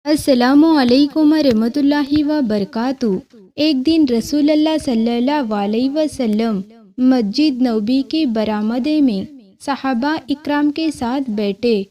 السلام علیکم ورحمۃ اللہ وبرکاتہ۔ ایک دن رسول اللہ صلی اللہ علیہ وسلم مسجد نبوی کے برآمدے میں صحابہ اکرام کے ساتھ بیٹھے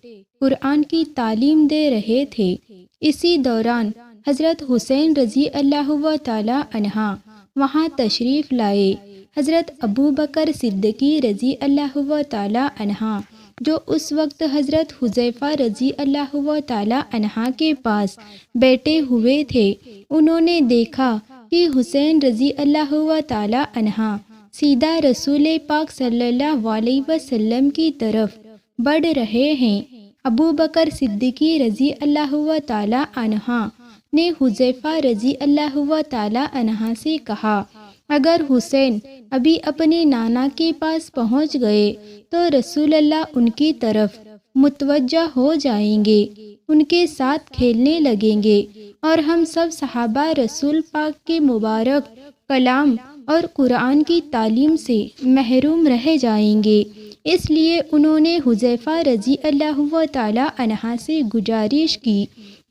قرآن کی تعلیم دے رہے تھے۔ اسی دوران حضرت حسین رضی اللہ تعالی عنہ وہاں تشریف لائے۔ حضرت ابو بکر صدیقی رضی اللہ تعالی عنہ جو اس وقت حضرت حذیفہ رضی اللہ تعالی عنہ کے پاس بیٹھے ہوئے تھے، انہوں نے دیکھا کہ حسین رضی اللہ تعالی عنہ سیدھا رسول پاک صلی اللہ علیہ وسلم کی طرف بڑھ رہے ہیں۔ ابو بکر صدیقی رضی اللہ تعالی عنہ نے حذیفہ رضی اللہ تعالی عنہ سے کہا، اگر حسین ابھی اپنے نانا کے پاس پہنچ گئے تو رسول اللہ ان کی طرف متوجہ ہو جائیں گے، ان کے ساتھ کھیلنے لگیں گے اور ہم سب صحابہ رسول پاک کے مبارک کلام اور قرآن کی تعلیم سے محروم رہ جائیں گے۔ اس لیے انہوں نے حذیفہ رضی اللہ تعالی عنہ سے گزارش کی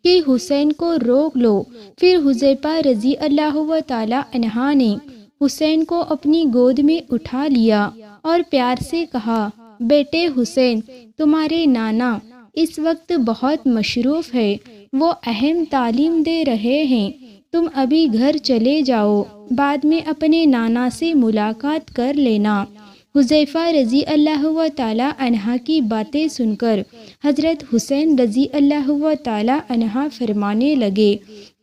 کہ حسین کو روک لو۔ پھر حذیفہ رضی اللہ تعالی عنہ نے حسین کو اپنی گود میں اٹھا لیا اور پیار سے کہا، بیٹے حسین، تمہارے نانا اس وقت بہت مصروف ہے، وہ اہم تعلیم دے رہے ہیں، تم ابھی گھر چلے جاؤ، بعد میں اپنے نانا سے ملاقات کر لینا۔ حذیفہ رضی اللہ تعالی عنہ کی باتیں سن کر حضرت حسین رضی اللہ تعالی عنہ فرمانے لگے،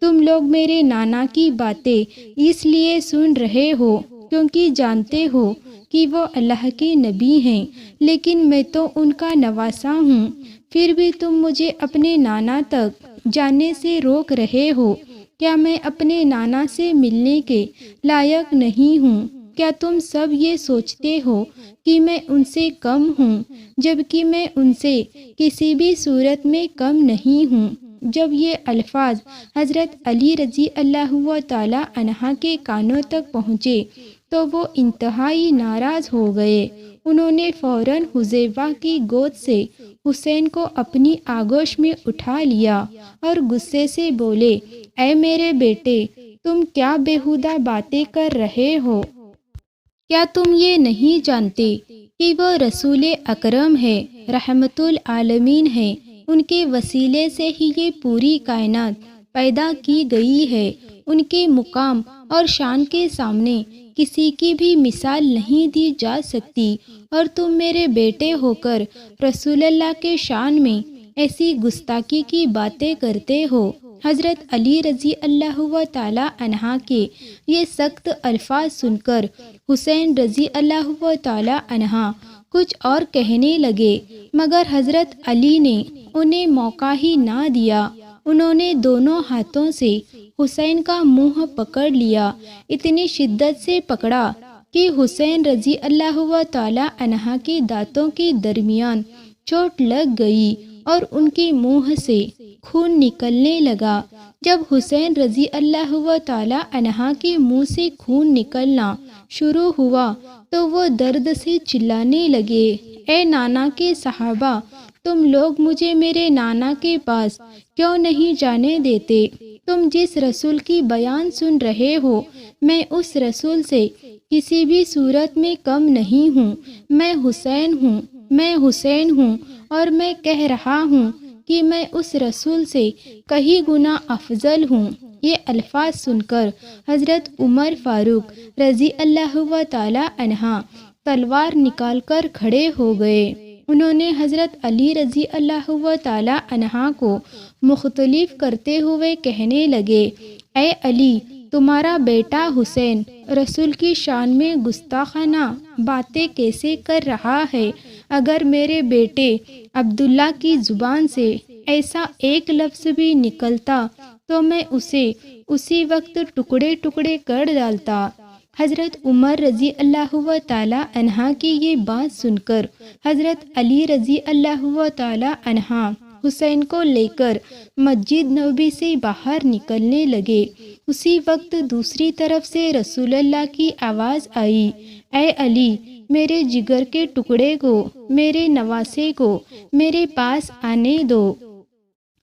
تم لوگ میرے نانا کی باتیں اس لیے سن رہے ہو کیونکہ جانتے ہو کہ وہ اللہ کے نبی ہیں، لیکن میں تو ان کا نواسا ہوں، پھر بھی تم مجھے اپنے نانا تک جانے سے روک رہے ہو۔ کیا میں اپنے نانا سے ملنے کے لائق نہیں ہوں؟ کیا تم سب یہ سوچتے ہو کہ میں ان سے کم ہوں، جبکہ میں ان سے کسی بھی صورت میں کم نہیں ہوں؟ جب یہ الفاظ حضرت علی رضی اللہ تعالی عنہ کے کانوں تک پہنچے تو وہ انتہائی ناراض ہو گئے۔ انہوں نے فوراً حذیفہ کی گود سے حسین کو اپنی آغوش میں اٹھا لیا اور غصے سے بولے، اے میرے بیٹے، تم کیا بیہودہ باتیں کر رہے ہو؟ کیا تم یہ نہیں جانتے کہ وہ رسول اکرم ہے، رحمت العالمین ہے، ان کے وسیلے سے ہی یہ پوری کائنات پیدا کی گئی ہے، ان کے مقام اور شان کے سامنے کسی کی بھی مثال نہیں دی جا سکتی، اور تم میرے بیٹے ہو کر رسول اللہ کے شان میں ایسی گستاخی کی باتیں کرتے ہو۔ حضرت علی رضی اللہ تعالی عنہ کے یہ سخت الفاظ سن کر حسین رضی اللہ تعالی عنہ کچھ اور کہنے لگے، مگر حضرت علی نے انہیں موقع ہی نہ دیا۔ انہوں نے دونوں ہاتھوں سے حسین کا منہ پکڑ لیا، اتنی شدت سے پکڑا کہ حسین رضی اللہ تعالی عنہ کے دانتوں کے درمیان چوٹ لگ گئی اور ان کے منہ سے خون نکلنے لگا۔ جب حسین رضی اللہ تعالی عنہ کے منہ سے خون نکلنا شروع ہوا تو وہ درد سے چلانے لگے، اے نانا کے صحابہ، تم لوگ مجھے میرے نانا کے پاس کیوں نہیں جانے دیتے؟ تم جس رسول کی بیان سن رہے ہو، میں اس رسول سے کسی بھی صورت میں کم نہیں ہوں، میں حسین ہوں اور میں کہہ رہا ہوں کہ میں اس رسول سے کئی گنا افضل ہوں۔ یہ الفاظ سن کر حضرت عمر فاروق رضی اللہ تعالی عنہ تلوار نکال کر کھڑے ہو گئے۔ انہوں نے حضرت علی رضی اللہ تعالی عنہ کو مختلف کرتے ہوئے کہنے لگے، اے علی، تمہارا بیٹا حسین رسول کی شان میں گستاخانہ باتیں کیسے کر رہا ہے؟ اگر میرے بیٹے عبداللہ کی زبان سے ایسا ایک لفظ بھی نکلتا تو میں اسے اسی وقت ٹکڑے ٹکڑے کر ڈالتا۔ حضرت عمر رضی اللہ تعالی عنہ کی یہ بات سن کر حضرت علی رضی اللہ تعالی عنہ حسین کو لے کر مسجد نبوی سے باہر نکلنے لگے۔ اسی وقت دوسری طرف سے رسول اللہ کی آواز آئی، اے علی، میرے جگر کے ٹکڑے کو، میرے نواسے کو میرے پاس آنے دو۔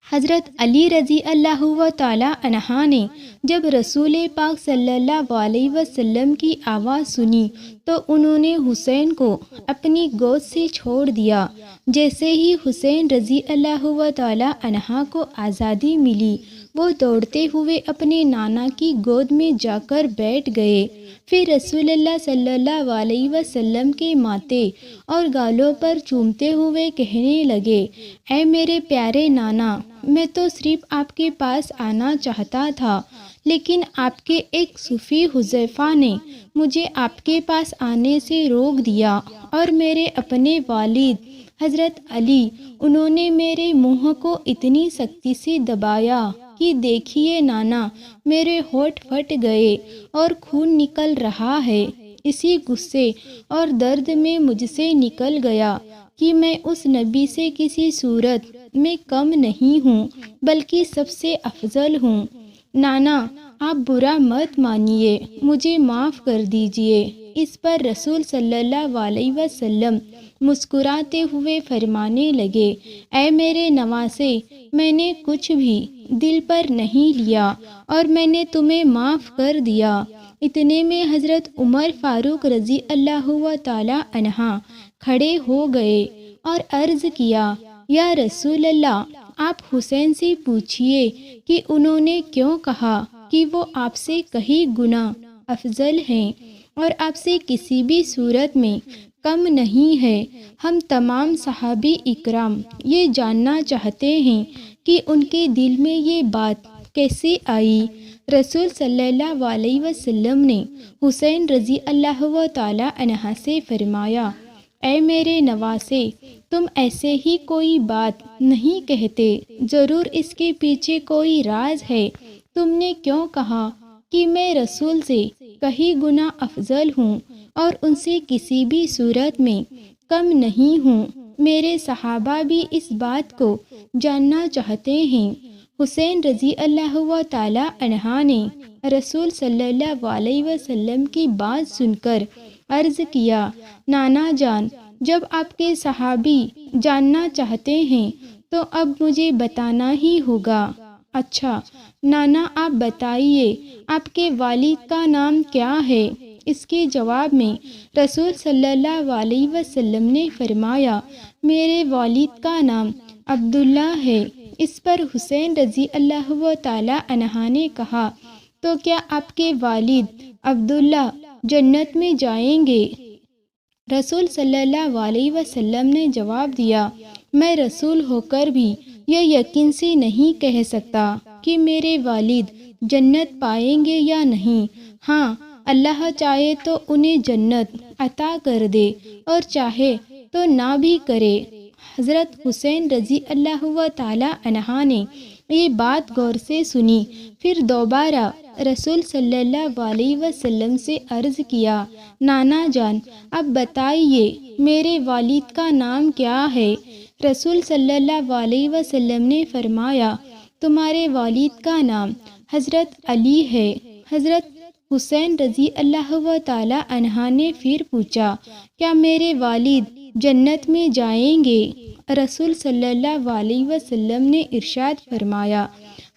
حضرت علی رضی اللہ و تعالی عنہ نے جب رسول پاک صلی اللہ علیہ وسلم کی آواز سنی تو انہوں نے حسین کو اپنی گود سے چھوڑ دیا۔ جیسے ہی حسین رضی اللہ و تعالی عنہ کو آزادی ملی، وہ دوڑتے ہوئے اپنے نانا کی گود میں جا کر بیٹھ گئے۔ پھر رسول اللہ صلی اللہ علیہ وسلم کے ماتھے اور گالوں پر چومتے ہوئے کہنے لگے، اے میرے پیارے نانا، میں تو صرف آپ کے پاس آنا چاہتا تھا، لیکن آپ کے ایک صوفی حذیفہ نے مجھے آپ کے پاس آنے سے روک دیا، اور میرے اپنے والد حضرت علی، انہوں نے میرے منہ کو اتنی سختی سے دبایا کہ دیکھیے نانا، میرے ہونٹ پھٹ گئے اور خون نکل رہا ہے۔ اسی غصے اور درد میں مجھ سے نکل گیا کہ میں اس نبی سے کسی صورت میں کم نہیں ہوں، بلکہ سب سے افضل ہوں۔ نانا، آپ برا مت مانیے، مجھے معاف کر دیجیے۔ اس پر رسول صلی اللہ علیہ وسلم مسکراتے ہوئے فرمانے لگے، اے میرے نواسے، میں نے کچھ بھی دل پر نہیں لیا اور میں نے تمہیں معاف کر دیا۔ اتنے میں حضرت عمر فاروق رضی اللہ تعالی عنہ کھڑے ہو گئے اور عرض کیا، یا رسول اللہ، آپ حسین سے پوچھئے کہ انہوں نے کیوں کہا کہ وہ آپ سے کہیں گنا افضل ہیں اور آپ سے کسی بھی صورت میں کم نہیں ہے۔ ہم تمام صحابی اکرام یہ جاننا چاہتے ہیں کہ ان کے دل میں یہ بات کیسے آئی۔ رسول صلی اللہ علیہ وسلم نے حسین رضی اللہ تعالی عنہ سے فرمایا، اے میرے نواسے، تم ایسے ہی کوئی بات نہیں کہتے، ضرور اس کے پیچھے کوئی راز ہے۔ تم نے کیوں کہا کہ میں رسول سے کہیں گنا افضل ہوں اور ان سے کسی بھی صورت میں کم نہیں ہوں؟ میرے صحابہ بھی اس بات کو جاننا چاہتے ہیں۔ حسین رضی اللہ تعالی عنہ نے رسول صلی اللہ علیہ وسلم کی بات سن کر عرض کیا، نانا جان، جب آپ کے صحابی جاننا چاہتے ہیں تو اب مجھے بتانا ہی ہوگا۔ اچھا نانا، آپ بتائیے، آپ کے والد کا نام کیا ہے؟ اس کے جواب میں رسول صلی اللہ علیہ وسلم نے فرمایا، میرے والد کا نام عبداللہ ہے۔ اس پر حسین رضی اللہ تعالی عنہ نے کہا، تو کیا آپ کے والد عبداللہ جنت میں جائیں گے؟ رسول صلی اللہ علیہ وسلم نے جواب دیا، میں رسول ہو کر بھی یہ یقین سے نہیں کہہ سکتا کہ میرے والد جنت پائیں گے یا نہیں۔ ہاں، اللہ چاہے تو انہیں جنت عطا کر دے اور چاہے تو نہ بھی کرے۔ حضرت حسین رضی اللہ تعالی عنہ نے یہ بات غور سے سنی، پھر دوبارہ رسول صلی اللہ علیہ وسلم سے عرض کیا، نانا جان، اب بتائیے، میرے والد کا نام کیا ہے؟ رسول صلی اللہ علیہ وسلم نے فرمایا، تمہارے والد کا نام حضرت علی ہے۔ حضرت حسین رضی اللہ تعالی عنہ نے پھر پوچھا، کیا میرے والد جنت میں جائیں گے؟ رسول صلی اللہ علیہ وسلم نے ارشاد فرمایا،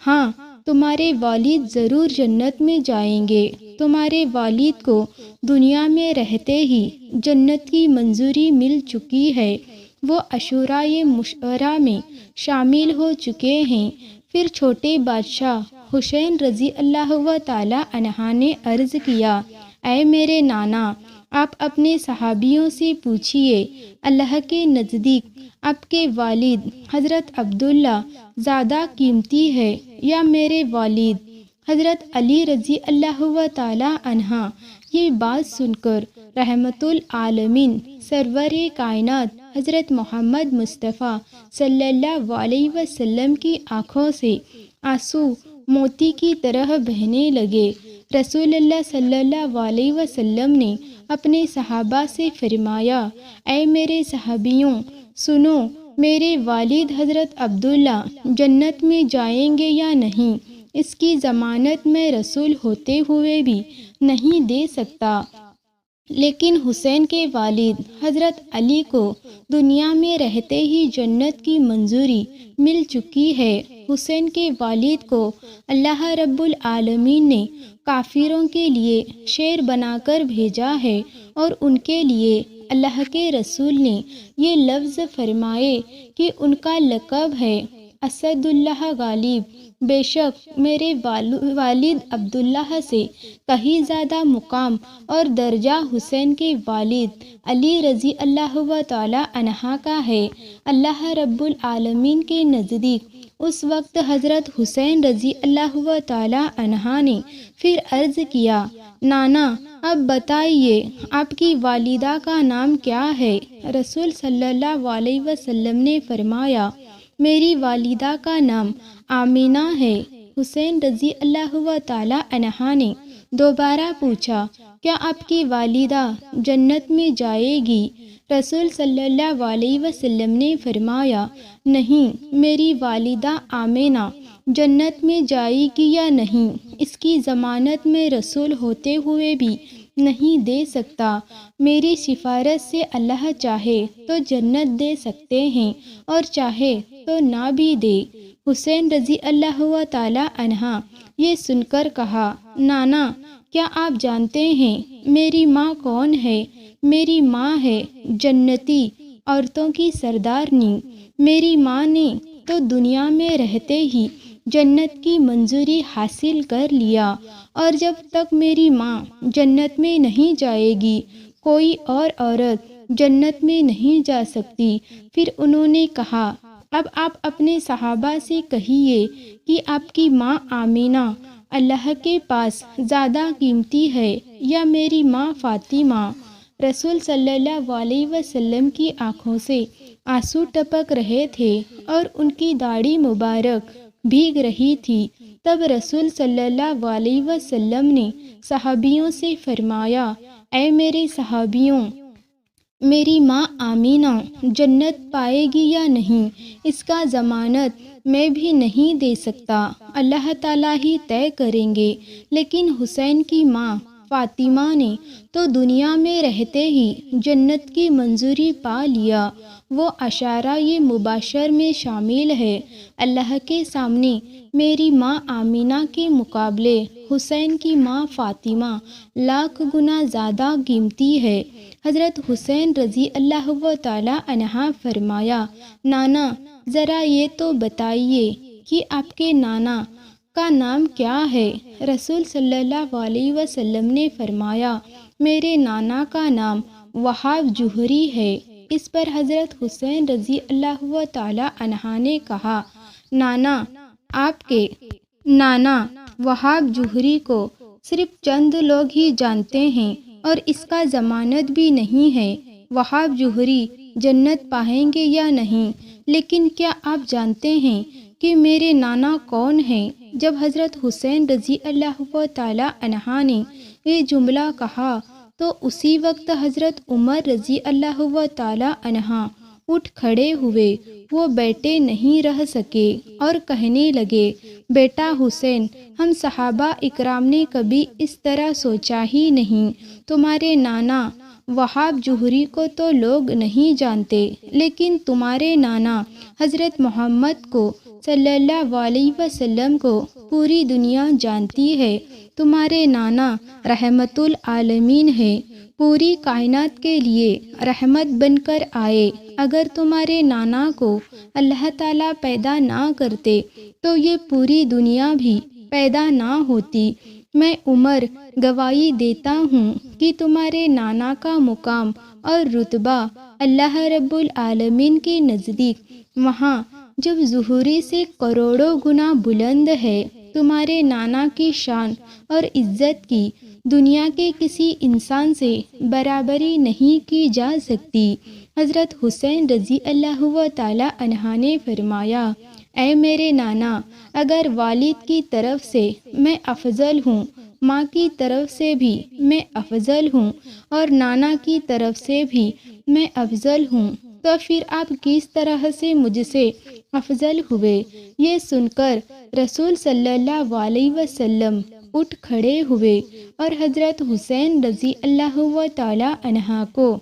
ہاں، تمہارے والد ضرور جنت میں جائیں گے۔ تمہارے والد کو دنیا میں رہتے ہی جنت کی منظوری مل چکی ہے، وہ عشورۂ مشعرہ میں شامل ہو چکے ہیں۔ پھر چھوٹے بادشاہ حسین رضی اللہ تعالی عنہ نے عرض کیا، اے میرے نانا، آپ اپنے صحابیوں سے پوچھئے، اللہ کے نزدیک آپ کے والد حضرت عبداللہ زیادہ قیمتی ہے یا میرے والد حضرت علی رضی اللہ تعالی عنہ؟ یہ بات سن کر رحمت العالمین سرور کائنات حضرت محمد مصطفیٰ صلی اللہ علیہ وسلم کی آنکھوں سے آنسو موتی کی طرح بہنے لگے۔ رسول اللہ صلی اللہ علیہ وسلم نے اپنے صحابہ سے فرمایا، اے میرے صحابیوں، سنو، میرے والد حضرت عبداللہ جنت میں جائیں گے یا نہیں، اس کی ضمانت میں رسول ہوتے ہوئے بھی نہیں دے سکتا، لیکن حسین کے والد حضرت علی کو دنیا میں رہتے ہی جنت کی منظوری مل چکی ہے۔ حسین کے والد کو اللہ رب العالمین نے کافروں کے لیے شیر بنا کر بھیجا ہے، اور ان کے لیے اللہ کے رسول نے یہ لفظ فرمائے کہ ان کا لقب ہے اسد اللہ غالب۔ بے شک میرے والد عبداللہ سے کہیں زیادہ مقام اور درجہ حسین کے والد علی رضی اللہ تعالی عنہ کا ہے۔ اللہ رب العالمین کے نزدیک اس وقت حضرت حسین رضی اللہ تعالی عنہ نے پھر عرض کیا، نانا اب بتائیے آپ کی والدہ کا نام کیا ہے؟ رسول صلی اللہ علیہ وسلم نے فرمایا، میری والدہ کا نام آمینہ ہے۔ حسین رضی اللہ تعالی عنہ نے دوبارہ پوچھا، کیا آپ کی والدہ جنت میں جائے گی؟ رسول صلی اللہ علیہ وسلم نے فرمایا، نہیں، میری والدہ آمینہ جنت میں جائے گی یا نہیں، اس کی ضمانت میں رسول ہوتے ہوئے بھی نہیں دے سکتا۔ میری سفارش سے اللہ چاہے تو جنت دے سکتے ہیں اور چاہے تو نہ بھی دے۔ حسین رضی اللہ تعالی عنہ یہ سن کر کہا، نانا کیا آپ جانتے ہیں میری ماں کون ہے؟ میری ماں ہے جنتی عورتوں کی سردارنی۔ میری ماں نے تو دنیا میں رہتے ہی جنت کی منظوری حاصل کر لیا، اور جب تک میری ماں جنت میں نہیں جائے گی کوئی اور عورت جنت میں نہیں جا سکتی۔ پھر انہوں نے کہا، اب آپ اپنے صحابہ سے کہیے کہ آپ کی ماں آمینہ اللہ کے پاس زیادہ قیمتی ہے یا میری ماں فاطمہ؟ رسول صلی اللہ علیہ وسلم کی آنکھوں سے آنسو ٹپک رہے تھے اور ان کی داڑھی مبارک بھیگ رہی تھی۔ تب رسول صلی اللہ علیہ وسلم نے صحابیوں سے فرمایا، اے میرے صحابیوں، میری ماں آمینہ جنت پائے گی یا نہیں، اس کا ضمانت میں بھی نہیں دے سکتا، اللہ تعالیٰ ہی طے کریں گے۔ لیکن حسین کی ماں فاطمہ نے تو دنیا میں رہتے ہی جنت کی منظوری پا لیا۔ وہ اشارہ یہ مباشر میں شامل ہے، اللہ کے سامنے میری ماں آمینہ کے مقابلے حسین کی ماں فاطمہ لاکھ گنا زیادہ قیمتی ہے۔ حضرت حسین رضی اللہ تعالی عنہ فرمایا، نانا ذرا یہ تو بتائیے کہ آپ کے نانا کا نام کیا ہے؟ رسول صلی اللہ علیہ وسلم نے فرمایا، میرے نانا کا نام وہاب جوہری ہے۔ اس پر حضرت حسین رضی اللہ تعالی عنہ نے کہا، نانا آپ کے نانا وہاب جوہری کو صرف چند لوگ ہی جانتے ہیں اور اس کا ضمانت بھی نہیں ہے وہاب جوہری جنت پائیں گے یا نہیں۔ لیکن کیا آپ جانتے ہیں کہ میرے نانا کون ہیں؟ جب حضرت حسین رضی اللہ تعالی عنہ نے یہ جملہ کہا تو اسی وقت حضرت عمر رضی اللہ تعالی عنہ اٹھ کھڑے ہوئے۔ وہ بیٹھے نہیں رہ سکے اور کہنے لگے، بیٹا حسین، ہم صحابہ اکرام نے کبھی اس طرح سوچا ہی نہیں۔ تمہارے نانا وہاب جوہری کو تو لوگ نہیں جانتے، لیکن تمہارے نانا حضرت محمد کو صلی اللہ علیہ وسلم کو پوری دنیا جانتی ہے۔ تمہارے نانا رحمت العالمین ہے، پوری کائنات کے لیے رحمت بن کر آئے۔ اگر تمہارے نانا کو اللہ تعالیٰ پیدا نہ کرتے تو یہ پوری دنیا بھی پیدا نہ ہوتی۔ میں عمر گواہی دیتا ہوں کہ تمہارے نانا کا مقام اور رتبہ اللہ رب العالمین کے نزدیک وہاں جب ظہوری سے کروڑوں گنا بلند ہے۔ تمہارے نانا کی شان اور عزت کی دنیا کے کسی انسان سے برابری نہیں کی جا سکتی۔ حضرت حسین رضی اللہ تعالی عنہ نے فرمایا، اے میرے نانا، اگر والد کی طرف سے میں افضل ہوں، ماں کی طرف سے بھی میں افضل ہوں اور نانا کی طرف سے بھی میں افضل ہوں، تو پھر آپ کس طرح سے مجھ سے افضل ہوئے؟ یہ سن کر رسول صلی اللہ علیہ وسلم اٹھ کھڑے ہوئے اور حضرت حسین رضی اللہ تعالی عنہ کو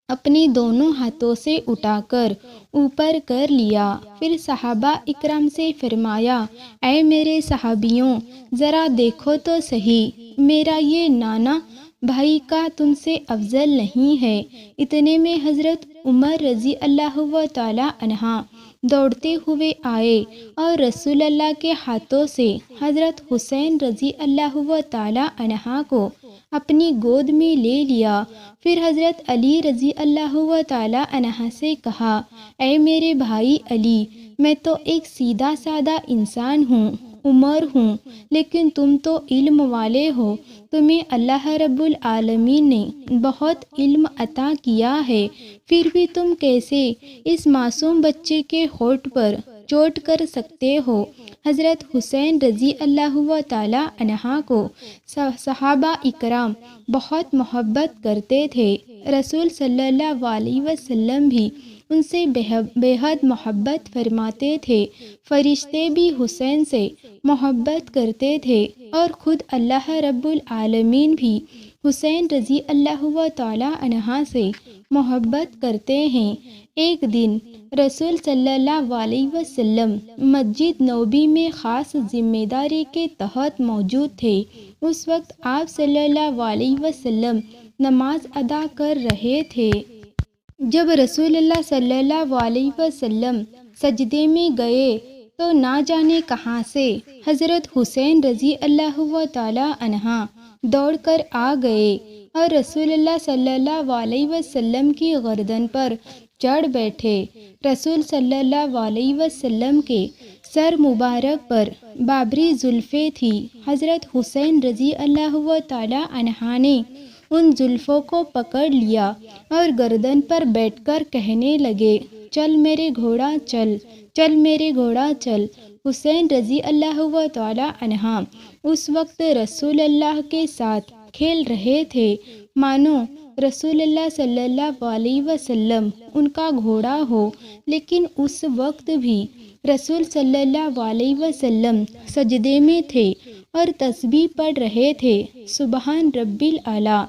اپنے دونوں ہاتھوں سے اٹھا کر اوپر کر لیا۔ پھر صحابہ اکرام سے فرمایا، اے میرے صحابیوں، ذرا دیکھو تو صحیح، میرا یہ نانا بھائی کا تم سے افضل نہیں ہے۔ اتنے میں حضرت عمر رضی اللہ تعالی عنہ دوڑتے ہوئے آئے اور رسول اللہ کے ہاتھوں سے حضرت حسین رضی اللہ تعالی عنہ کو اپنی گود میں لے لیا۔ پھر حضرت علی رضی اللہ تعالی عنہ سے کہا، اے میرے بھائی علی، میں تو ایک سیدھا سادہ انسان ہوں، عمر ہوں، لیکن تم تو علم والے ہو، تمہیں اللہ رب العالمین نے بہت علم عطا کیا ہے، پھر بھی تم کیسے اس معصوم بچے کے ہونٹ پر چوٹ کر سکتے ہو؟ حضرت حسین رضی اللہ تعالی عنہ کو صحابہ اکرام بہت محبت کرتے تھے۔ رسول صلی اللہ علیہ وسلم بھی ان سے بے حد محبت فرماتے تھے۔ فرشتے بھی حسین سے محبت کرتے تھے اور خود اللہ رب العالمین بھی حسین رضی اللہ تعالی عنہ سے محبت کرتے ہیں۔ ایک دن رسول صلی اللہ علیہ وسلم مسجد نبوی میں خاص ذمہ داری کے تحت موجود تھے۔ اس وقت آپ صلی اللہ علیہ وسلم نماز ادا کر رہے تھے۔ جب رسول اللہ صلی اللہ علیہ وسلم سجدے میں گئے تو نہ جانے کہاں سے حضرت حسین رضی اللہ تعالی عنہ دوڑ کر آ گئے اور رسول اللہ صلی اللہ علیہ وسلم کی گردن پر چڑھ بیٹھے۔ رسول صلی اللہ علیہ وسلم کے سر مبارک پر بابری زلفیں تھی۔ حضرت حسین رضی اللہ تعالی عنہ نے ان زلفوں کو پکڑ لیا اور گردن پر بیٹھ کر کہنے لگے، چل میرے گھوڑا چل، چل میرے گھوڑا چل۔ حسین رضی اللہ تعالی عنہ اس وقت رسول اللہ کے ساتھ کھیل رہے تھے، مانو رسول اللہ صلی اللہ علیہ وسلم ان کا گھوڑا ہو، لیکن اس وقت بھی رسول صلی اللہ علیہ وسلم سجدے میں تھے اور تسبیح پڑھ رہے تھے، سبحان رب الاعلیٰ۔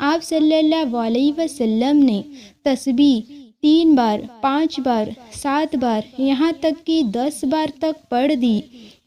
آپ صلی اللہ علیہ وسلم نے تسبیح 3 بار، 5 بار، 7 بار، یہاں تک کہ 10 بار تک پڑھ دی۔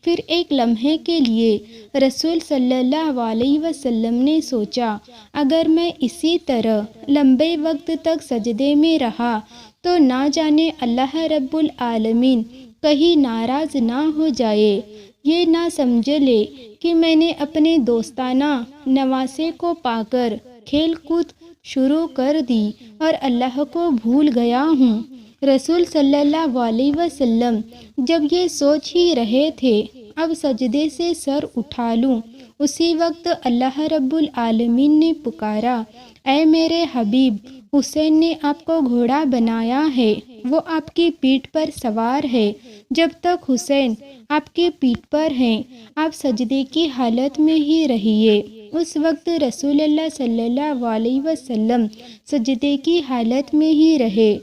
پھر ایک لمحے کے لیے رسول صلی اللہ علیہ وسلم نے سوچا، اگر میں اسی طرح لمبے وقت تک سجدے میں رہا تو نہ جانے اللہ رب العالمین کہیں ناراض نہ ہو جائے، یہ نہ سمجھ لے کہ میں نے اپنے دوستانہ نواسے کو پا کر کھیل کود شروع کر دی اور اللہ کو بھول گیا ہوں۔ رسول صلی اللہ علیہ وسلم جب یہ سوچ ہی رہے تھے اب سجدے سے سر اٹھا لوں، اسی وقت اللہ رب العالمین نے پکارا، اے میرے حبیب، حسین نے آپ کو گھوڑا بنایا ہے، وہ آپ کی پیٹھ پر سوار ہے۔ جب تک حسین آپ کی پیٹھ پر ہیں آپ سجدے کی حالت میں ہی رہیے۔ اس وقت رسول اللہ صلی اللہ علیہ وسلم سجدے کی حالت میں ہی رہے۔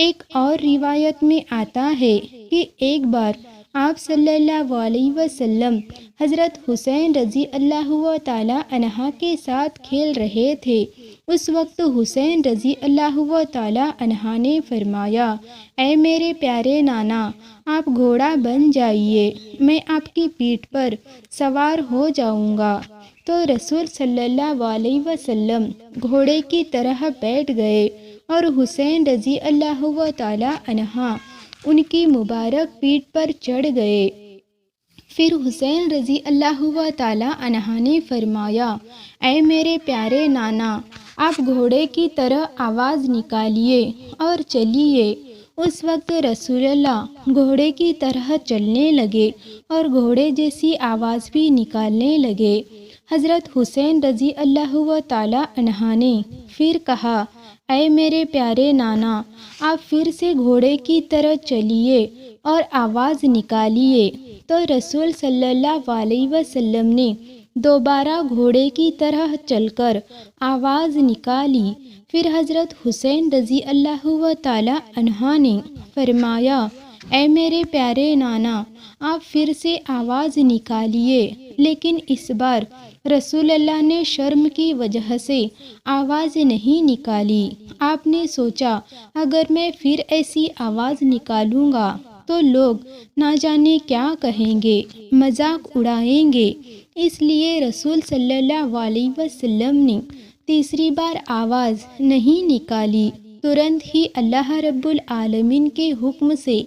ایک اور روایت میں آتا ہے کہ ایک بار آپ صلی اللہ علیہ وسلم حضرت حسین رضی اللہ تعالی عنہ کے ساتھ کھیل رہے تھے۔ اس وقت حسین رضی اللہ تعالی عنہ نے فرمایا، اے میرے پیارے نانا، آپ گھوڑا بن جائیے، میں آپ کی پیٹھ پر سوار ہو جاؤں گا۔ تو رسول صلی اللہ علیہ وسلم گھوڑے کی طرح بیٹھ گئے اور حسین رضی اللہ تعالی عنہ ان کی مبارک پیٹھ پر چڑھ گئے۔ پھر حسین رضی اللہ تعالی عنہ نے فرمایا، اے میرے پیارے نانا، آپ گھوڑے کی طرح آواز نکالیے اور چلیے۔ اس وقت رسول اللہ گھوڑے کی طرح چلنے لگے اور گھوڑے جیسی آواز بھی نکالنے لگے۔ حضرت حسین رضی اللہ تعالی عنہ نے پھر کہا، اے میرے پیارے نانا، آپ پھر سے گھوڑے کی طرح چلیے اور آواز نکالیے۔ تو رسول صلی اللہ علیہ وسلم نے دوبارہ گھوڑے کی طرح چل کر آواز نکالی۔ پھر حضرت حسین رضی اللہ تعالی عنہ نے فرمایا، اے میرے پیارے نانا، آپ پھر سے آواز نکالیے۔ لیکن اس بار رسول اللہ نے شرم کی وجہ سے آواز نہیں نکالی۔ آپ نے سوچا اگر میں پھر ایسی آواز نکالوں گا تو لوگ نہ جانے کیا کہیں گے، مذاق اڑائیں گے، اس لیے رسول صلی اللہ علیہ وسلم نے تیسری بار آواز نہیں نکالی۔ ترنت ہی اللہ رب العالمین کے حکم سے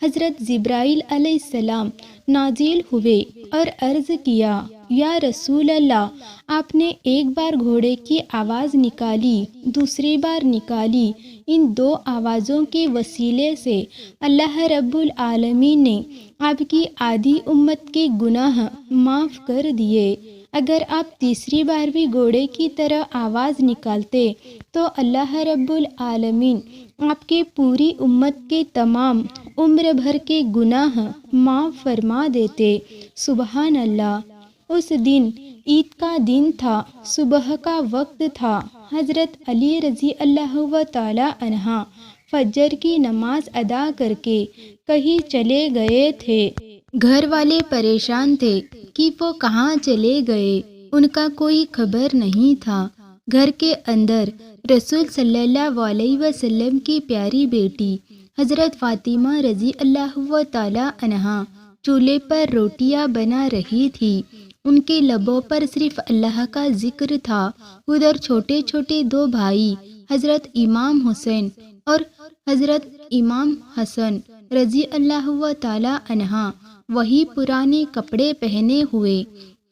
حضرت جبرائیل علیہ السلام نازل ہوئے اور عرض کیا، یا رسول اللہ، آپ نے ایک بار گھوڑے کی آواز نکالی، دوسری بار نکالی، ان دو آوازوں کے وسیلے سے اللہ رب العالمین نے آپ کی آدھی امت کے گناہ معاف کر دیے۔ اگر آپ تیسری بار بھی گھوڑے کی طرح آواز نکالتے تو اللہ رب العالمین آپ کے پوری امت کے تمام عمر بھر کے گناہ معاف فرما دیتے۔ سبحان اللہ۔ اس دن عید کا دن تھا، صبح کا وقت تھا۔ حضرت علی رضی اللہ تعالی عنہ فجر کی نماز ادا کر کے کہیں چلے گئے تھے۔ گھر والے پریشان تھے کہ وہ کہاں چلے گئے، ان کا کوئی خبر نہیں تھا۔ گھر کے اندر رسول صلی اللہ علیہ وسلم کی پیاری بیٹی حضرت فاطمہ رضی اللہ تعالی عنہا چولہے پر روٹیاں بنا رہی تھی۔ ان کے لبوں پر صرف اللہ کا ذکر تھا۔ ادھر چھوٹے چھوٹے دو بھائی حضرت امام حسین اور حضرت امام حسن رضی اللہ تعالی عنہ وہی پرانے کپڑے پہنے ہوئے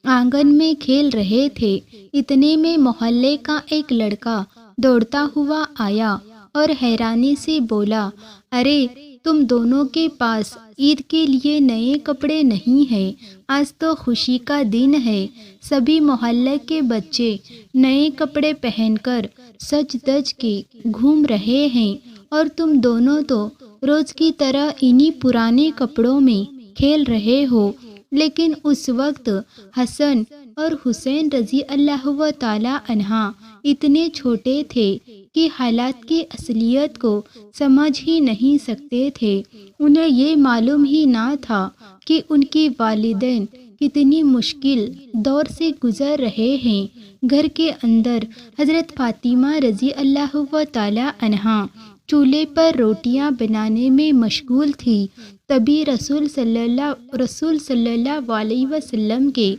آنگن میں کھیل رہے تھے۔ اتنے میں محلے کا ایک لڑکا دوڑتا ہوا آیا اور حیرانی سے بولا، ارے تم دونوں کے پاس عید کے لیے نئے کپڑے نہیں ہیں؟ آج تو خوشی کا دن ہے، سبھی محلے کے بچے نئے کپڑے پہن کر سج دج کے گھوم رہے ہیں اور تم دونوں تو روز کی طرح انہی پرانے کپڑوں میں کھیل رہے ہو۔ لیکن اس وقت حسن اور حسین رضی اللہ تعالی عنہ اتنے چھوٹے تھے کہ حالات کی اصلیت کو سمجھ ہی نہیں سکتے تھے۔ انہیں یہ معلوم ہی نہ تھا کہ ان کی والدین کتنی مشکل دور سے گزر رہے ہیں۔ گھر کے اندر حضرت فاطمہ رضی اللہ تعالی عنہا چولہے پر روٹیاں بنانے میں مشغول تھی۔ تبھی رسول صلی اللہ علیہ وسلم کے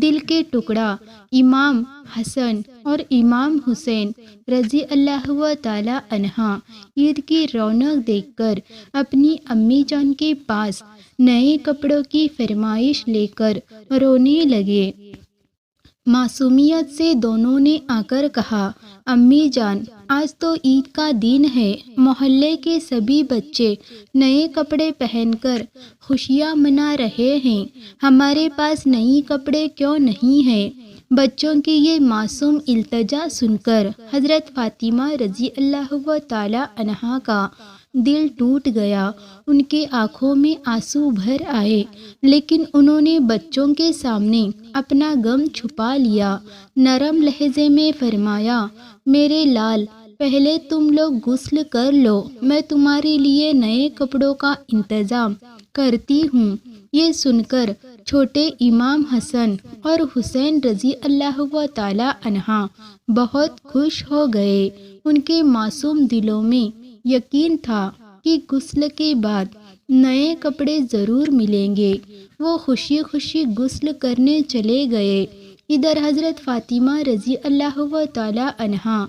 دل کے ٹکڑا امام حسن اور امام حسین رضی اللہ تعالی عنہ عید کی رونق دیکھ کر اپنی امی جان کے پاس نئے کپڑوں کی فرمائش لے کر رونے لگے۔ معصومیت سے دونوں نے آ کر کہا، امی جان، آج تو عید کا دن ہے، محلے کے سبھی بچے نئے کپڑے پہن کر خوشیاں منا رہے ہیں، ہمارے پاس نئے کپڑے کیوں نہیں ہیں؟ بچوں کی یہ معصوم التجا سن کر حضرت فاطمہ رضی اللہ تعالی عنہا کا دل ٹوٹ گیا۔ ان کے آنکھوں میں آنسو بھر آئے، لیکن انہوں نے بچوں کے سامنے اپنا غم چھپا لیا۔ نرم لہجے میں فرمایا، میرے لال، پہلے تم لوگ غسل کر لو، میں تمہارے لیے نئے کپڑوں کا انتظام کرتی ہوں۔ یہ سن کر چھوٹے امام حسن اور حسین رضی اللہ تعالی عنہ بہت خوش ہو گئے۔ ان کے معصوم دلوں میں یقین تھا کہ غسل کے بعد نئے کپڑے ضرور ملیں گے۔ وہ خوشی خوشی غسل کرنے چلے گئے۔ ادھر حضرت فاطمہ رضی اللہ تعالی عنہا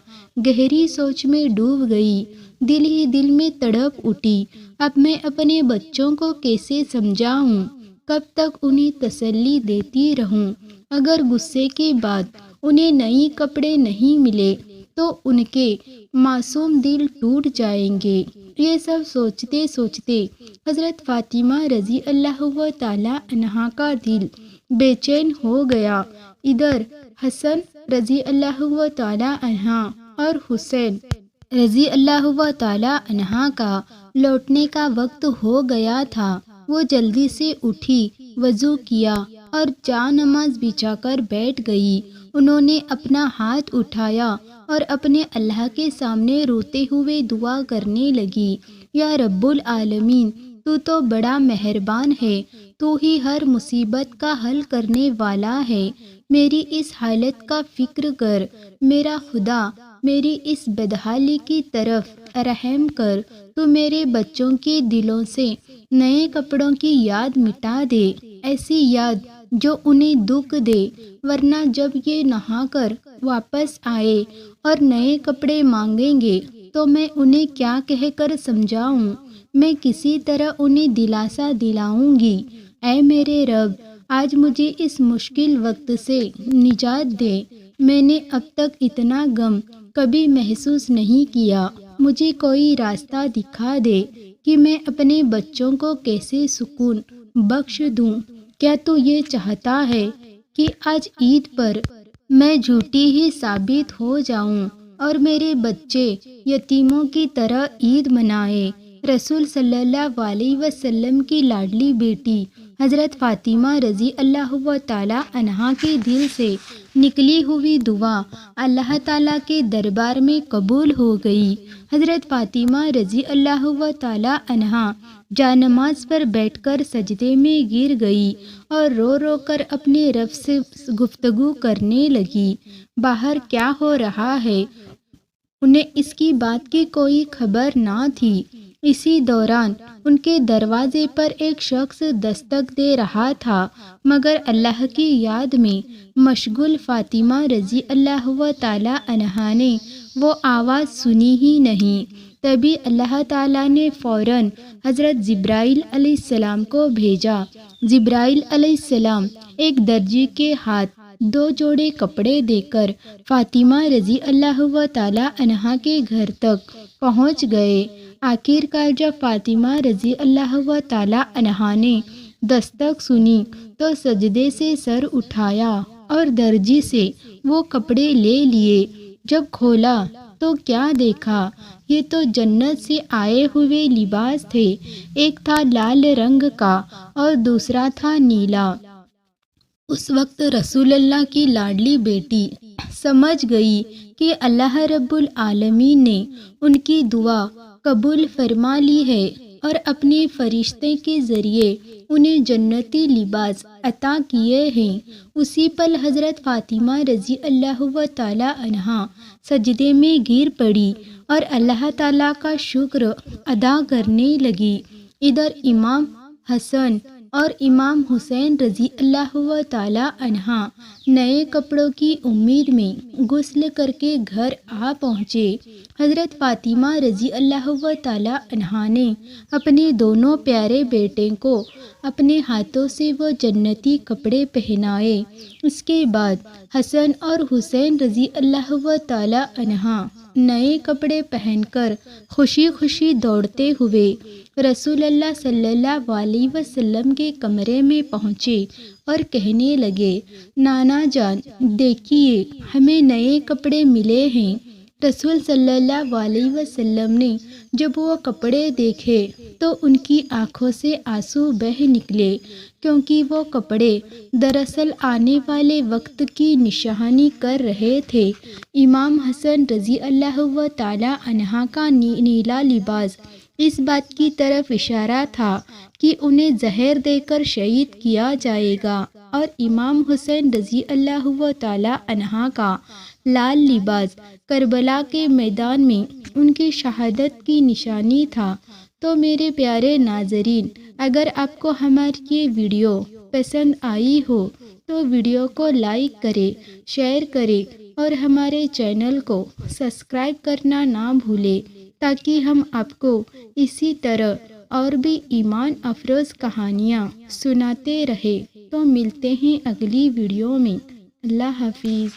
گہری سوچ میں ڈوب گئی۔ دل ہی دل میں تڑپ اٹھی، اب میں اپنے بچوں کو کیسے سمجھاؤں؟ کب تک انہیں تسلی دیتی رہوں؟ اگر غصے کے بعد انہیں نئے کپڑے نہیں ملے تو ان کے معصوم دل ٹوٹ جائیں گے۔ یہ سب سوچتے سوچتے حضرت فاطمہ رضی اللہ تعالی عنہا کا دل بے چین ہو گیا۔ ادھر حسن رضی اللہ تعالی عنہ اور حسین رضی اللہ تعالی عنہ کا لوٹنے کا وقت ہو گیا تھا۔ وہ جلدی سے اٹھی، وضو کیا اور جا نماز بچھا کر بیٹھ گئی۔ انہوں نے اپنا ہاتھ اٹھایا اور اپنے اللہ کے سامنے روتے ہوئے دعا کرنے لگی، یا رب العالمین، تو بڑا مہربان ہے، تو ہی ہر مصیبت کا حل کرنے والا ہے۔ میری اس حالت کا فکر کر، میرا خدا، میری اس بدحالی کی طرف رحم کر۔ تو میرے بچوں کے دلوں سے نئے کپڑوں کی یاد مٹا دے، ایسی یاد جو انہیں دکھ دے، ورنہ جب یہ نہا کر واپس آئے اور نئے کپڑے مانگیں گے تو میں انہیں کیا کہہ کر سمجھاؤں؟ میں کسی طرح انہیں دلاسا دلاؤں گی۔ اے میرے رب، آج مجھے اس مشکل وقت سے نجات دے۔ میں نے اب تک اتنا غم کبھی محسوس نہیں کیا۔ مجھے کوئی راستہ دکھا دے کہ میں اپنے بچوں کو کیسے سکون بخش دوں۔ کیا تو یہ چاہتا ہے کہ آج عید پر میں جھوٹی ہی ثابت ہو جاؤں اور میرے بچے یتیموں کی طرح عید منائیں؟ رسول صلی اللہ علیہ وسلم کی لاڈلی بیٹی حضرت فاطمہ رضی اللہ تعالیٰ عنہا کے دل سے نکلی ہوئی دعا اللہ تعالیٰ کے دربار میں قبول ہو گئی۔ حضرت فاطمہ رضی اللہ تعالیٰ عنہا جانماز پر بیٹھ کر سجدے میں گر گئی اور رو رو کر اپنے رب سے گفتگو کرنے لگی۔ باہر کیا ہو رہا ہے انہیں اس کی بات کی کوئی خبر نہ تھی۔ اسی دوران ان کے دروازے پر ایک شخص دستک دے رہا تھا، مگر اللہ کی یاد میں مشغول فاطمہ رضی اللہ تعالیٰ عنہا نے وہ آواز سنی ہی نہیں۔ تبھی اللہ تعالیٰ نے فوراً حضرت جبرائیل علیہ السلام کو بھیجا۔ جبرائیل علیہ السلام ایک درزی کے ہاتھ 2 جوڑے کپڑے دے کر فاطمہ رضی اللہ تعالیٰ عنہا کے گھر تک پہنچ گئے۔ آخر کار جب فاطمہ رضی اللہ تعالیٰ عنہا نے دستک سنی تو سجدے سے سر اٹھایا اور درزی سے وہ کپڑے لے لیے۔ جب کھولا تو کیا دیکھا؟ یہ تو جنت سے آئے ہوئے لباس تھے۔ ایک تھا لال رنگ کا اور دوسرا تھا نیلا۔ اس وقت رسول اللہ کی لاڈلی بیٹی سمجھ گئی کہ اللہ رب العالمین نے ان کی دعا قبول فرما لی ہے اور اپنے فرشتے کے ذریعے انہیں جنتی لباس عطا کیے ہیں۔ اسی پل حضرت فاطمہ رضی اللہ تعالیٰ عنہا سجدے میں گر پڑی اور اللہ تعالیٰ کا شکر ادا کرنے لگی۔ ادھر امام حسن اور امام حسین رضی اللہ تعالیٰ عنہا نئے کپڑوں کی امید میں غسل کر کے گھر آ پہنچے۔ حضرت فاطمہ رضی اللہ تعالیٰ عنہا نے اپنے دونوں پیارے بیٹے کو اپنے ہاتھوں سے وہ جنتی کپڑے پہنائے۔ اس کے بعد حسن اور حسین رضی اللہ تعالیٰ عنہا نئے کپڑے پہن کر خوشی خوشی دوڑتے ہوئے رسول اللہ صلی اللہ علیہ وسلم کے کمرے میں پہنچے اور کہنے لگے، نانا جان دیکھیے، ہمیں نئے کپڑے ملے ہیں۔ رسول صلی اللہ علیہ وسلم نے جب وہ کپڑے دیکھے تو ان کی آنکھوں سے آنسو بہہ نکلے، کیونکہ وہ کپڑے دراصل آنے والے وقت کی نشانی کر رہے تھے۔ امام حسن رضی اللہ تعالیٰ عنہ کا نیلا لباس اس بات کی طرف اشارہ تھا کہ انہیں زہر دے کر شہید کیا جائے گا، اور امام حسین رضی اللہ تعالیٰ عنہ کا لال لباس کربلا کے میدان میں ان کی شہادت کی نشانی تھا۔ تو میرے پیارے ناظرین، اگر آپ کو ہماری یہ ویڈیو پسند آئی ہو تو ویڈیو کو لائک کریں، شیئر کریں اور ہمارے چینل کو سبسکرائب کرنا نہ بھولیں، تاکہ ہم آپ کو اسی طرح اور بھی ایمان افروز کہانیاں سناتے رہیں۔ تو ملتے ہیں اگلی ویڈیو میں۔ اللہ حافظ۔